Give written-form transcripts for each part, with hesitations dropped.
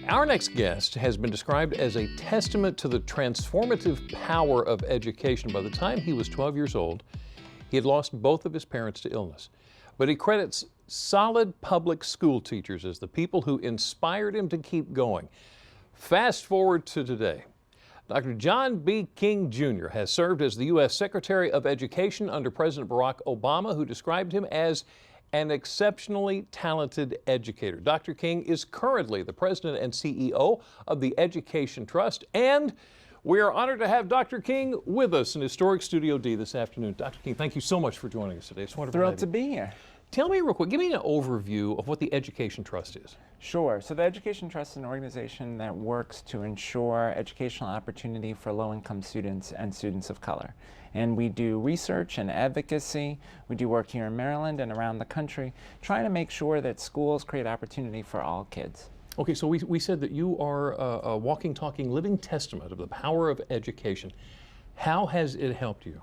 Our next guest has been described as a testament to the transformative power of education. By the time he was 12 years old, he had lost both of his parents to illness. But he credits solid public school teachers as the people who inspired him to keep going. Fast forward to today. Dr. John B. King Jr. has served as the U.S. Secretary of Education under President Barack Obama, who described him as an exceptionally talented educator. Dr. King is currently the president and CEO of the Education Trust, and we are honored to have Dr. King with us in historic Studio D this afternoon. Dr. King, thank you so much for joining us today. It's wonderful. Thrilled to be here. Tell me real quick, give me an overview of what the Education Trust is. Sure. So the Education Trust is an organization that works to ensure educational opportunity for low-income students and students of color. And we do research and advocacy. We do work here in Maryland and around the country, trying to make sure that schools create opportunity for all kids. Okay, so we said that you are a walking, talking, living testament of the power of education. How has it helped you?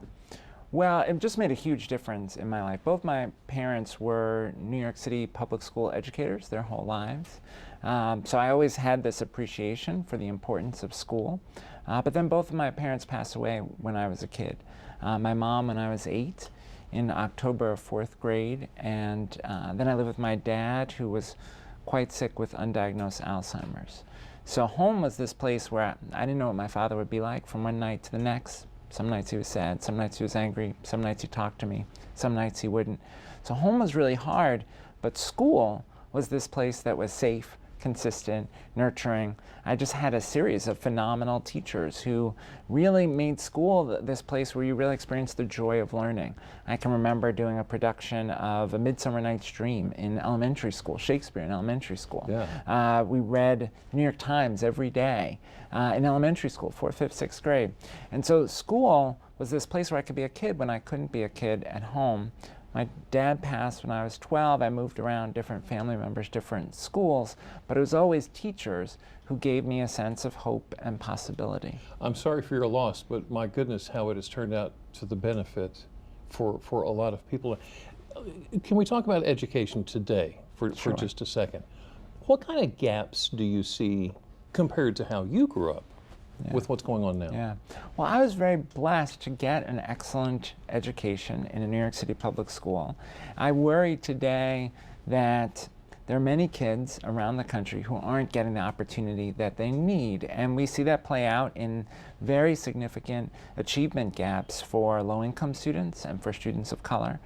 Well, it just made a huge difference in my life. Both my parents were New York City public school educators their whole lives. So I always had this appreciation for the importance of school. But then both of my parents passed away when I was a kid. My mom when I was 8 in October of 4th grade, and then I lived with my dad, who was quite sick with undiagnosed Alzheimer's. So home was this place where I didn't know what my father would be like from one night to the next. Some nights he was sad, some nights he was angry, some nights he talked to me, some nights he wouldn't. So home was really hard, but school was this place that was safe, consistent, nurturing. I just had a series of phenomenal teachers who really made school this place where you really experienced the joy of learning. I can remember doing a production of A Midsummer Night's Dream in elementary school, Shakespeare in elementary school. Yeah. We read New York Times every day in elementary school, 4th, 5th, 6th grade. And so school was this place where I could be a kid when I couldn't be a kid at home. My dad passed when I was 12. I moved around different family members, different schools, but it was always teachers who gave me a sense of hope and possibility. I'm sorry for your loss, but my goodness, how it has turned out to the benefit for a lot of people. Can we talk about education today for just a second? What kind of gaps do you see compared to how you grew up? Yeah. With what's going on now? Yeah. Well, I was very blessed to get an excellent education in a New York City public school. I worry today that there are many kids around the country who aren't getting the opportunity that they need, and we see that play out in very significant achievement gaps for low-income students and for students of color.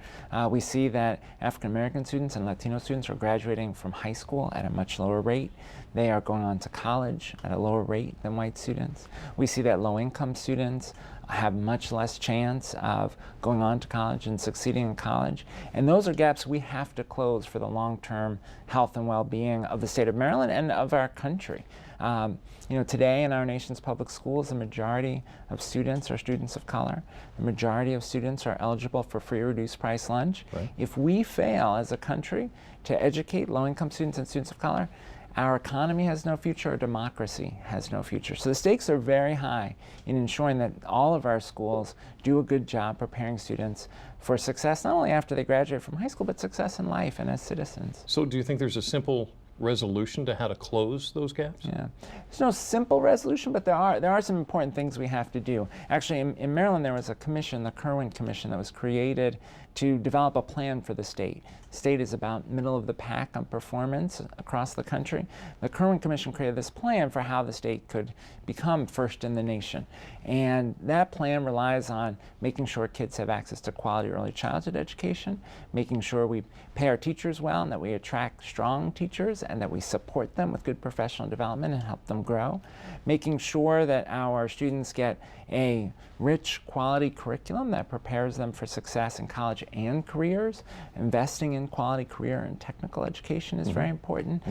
We see that African American students and Latino students are graduating from high school at a much lower rate. They are going on to college at a lower rate than white students. We see that low-income students have much less chance of going on to college and succeeding in college. And those are gaps we have to close for the long-term health and well-being of the state of Maryland and of our country. You know, today in our nation's public schools, the majority of students are students of color. The majority of students are eligible for free or reduced price lunch. Right. If we fail as a country to educate low-income students and students of color, our economy has no future, our democracy has no future. So the stakes are very high in ensuring that all of our schools do a good job preparing students for success, not only after they graduate from high school, but success in life and as citizens. So do you think there's a simple resolution to how to close those gaps? Yeah, there's no simple resolution, but there are some important things we have to do. Actually, in Maryland, there was a commission, the Kirwan Commission, that was created to develop a plan for the state. The state is about middle of the pack on performance across the country. The Kirwan Commission created this plan for how the state could become first in the nation. And that plan relies on making sure kids have access to quality early childhood education, making sure we pay our teachers well and that we attract strong teachers and that we support them with good professional development and help them grow, making sure that our students get a rich quality curriculum that prepares them for success in college and careers. Investing in quality career and technical education is very important.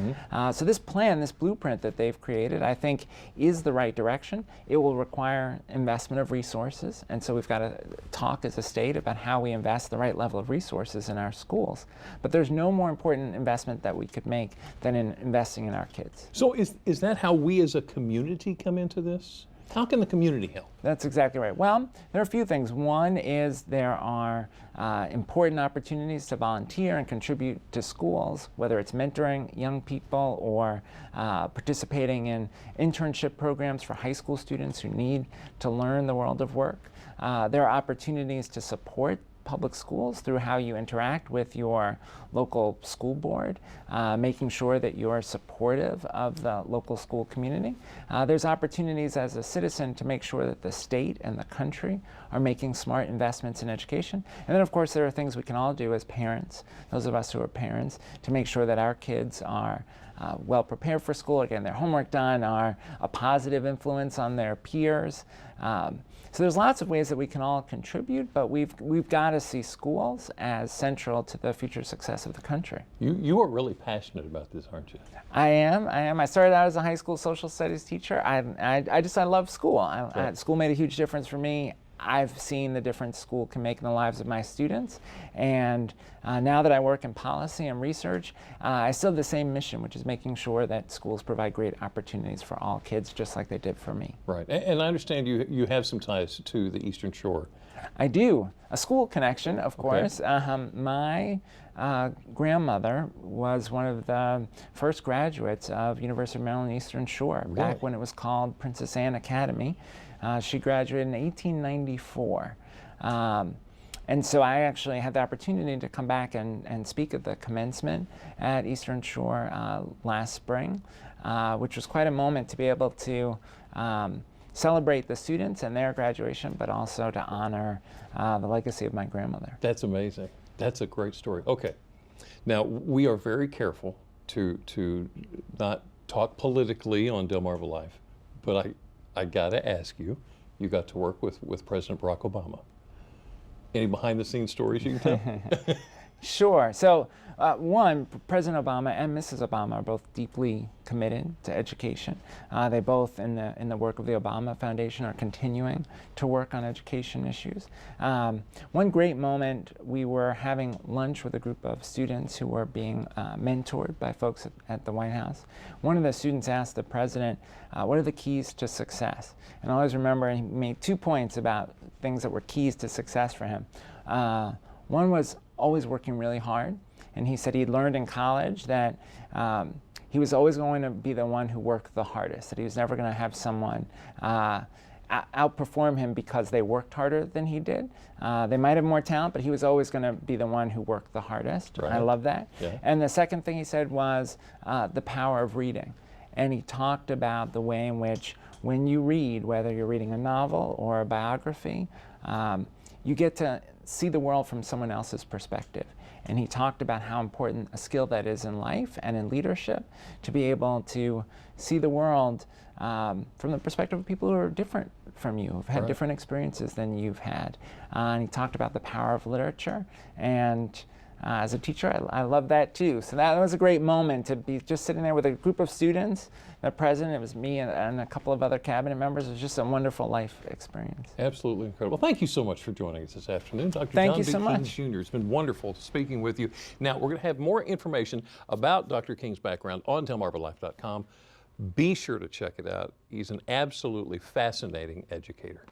So this plan, this blueprint that they've created, I think is the right direction. It will require investment of resources, and so we've got to talk as a state about how we invest the right level of resources in our schools. But there's no more important investment that we could make than in investing in our kids. So is that how we as a community come into this? How can the community help? That's exactly right. Well, there are a few things. One is there are important opportunities to volunteer and contribute to schools, whether it's mentoring young people or participating in internship programs for high school students who need to learn the world of work. There are opportunities to support public schools through how you interact with your local school board, making sure that you're supportive of the local school community. There's opportunities as a citizen to make sure that the state and the country are making smart investments in education. And then of course there are things we can all do as parents, those of us who are parents, to make sure that our kids are well prepared for school, again, their homework done, are a positive influence on their peers. So there's lots of ways that we can all contribute, but we've got to see schools as central to the future success of the country. You are really passionate about this, aren't you? I am. I started out as a high school social studies teacher. I love school. School made a huge difference for me. I've seen the difference school can make in the lives of my students, and now that I work in policy and research, I still have the same mission, which is making sure that schools provide great opportunities for all kids, just like they did for me. Right, and I understand you have some ties to the Eastern Shore. I do. A school connection, of course. Okay. My grandmother was one of the first graduates of University of Maryland Eastern Shore, Really? back when it was called Princess Anne Academy. She graduated in 1894. And so I actually had the opportunity to come back and speak at the commencement at Eastern Shore last spring, which was quite a moment to be able to celebrate the students and their graduation, but also to honor the legacy of my grandmother. That's amazing. That's a great story. Okay. Now, we are very careful to not talk politically on Delmarva Life, but I got to ask you, you got to work with President Barack Obama. Any behind-the-scenes stories you can tell? Sure. So, one, President Obama and Mrs. Obama are both deeply committed to education. They both, in the work of the Obama Foundation, are continuing to work on education issues. One great moment, we were having lunch with a group of students who were being mentored by folks at the White House. One of the students asked the president, what are the keys to success? And I always remember he made 2 points about things that were keys to success for him. One was always working really hard, and he said he'd learned in college that he was always going to be the one who worked the hardest, that he was never going to have someone outperform him because they worked harder than he did. They might have more talent, but he was always going to be the one who worked the hardest. Right. I love that. Yeah. And the second thing he said was the power of reading. And he talked about the way in which when you read, whether you're reading a novel or a biography, you get to see the world from someone else's perspective. And he talked about how important a skill that is in life and in leadership, to be able to see the world from the perspective of people who are different from you, who've had Right. different experiences than you've had. And he talked about the power of literature. And as a teacher, I love that too. So that was a great moment to be just sitting there with a group of students, the president, it was me and a couple of other cabinet members. It was just a wonderful life experience. Absolutely incredible. Thank you so much for joining us this afternoon. Dr. Thank John you D. so King much. Jr. It's been wonderful speaking with you. Now, we're going to have more information about Dr. King's background on delmarvalife.com. Be sure to check it out. He's an absolutely fascinating educator.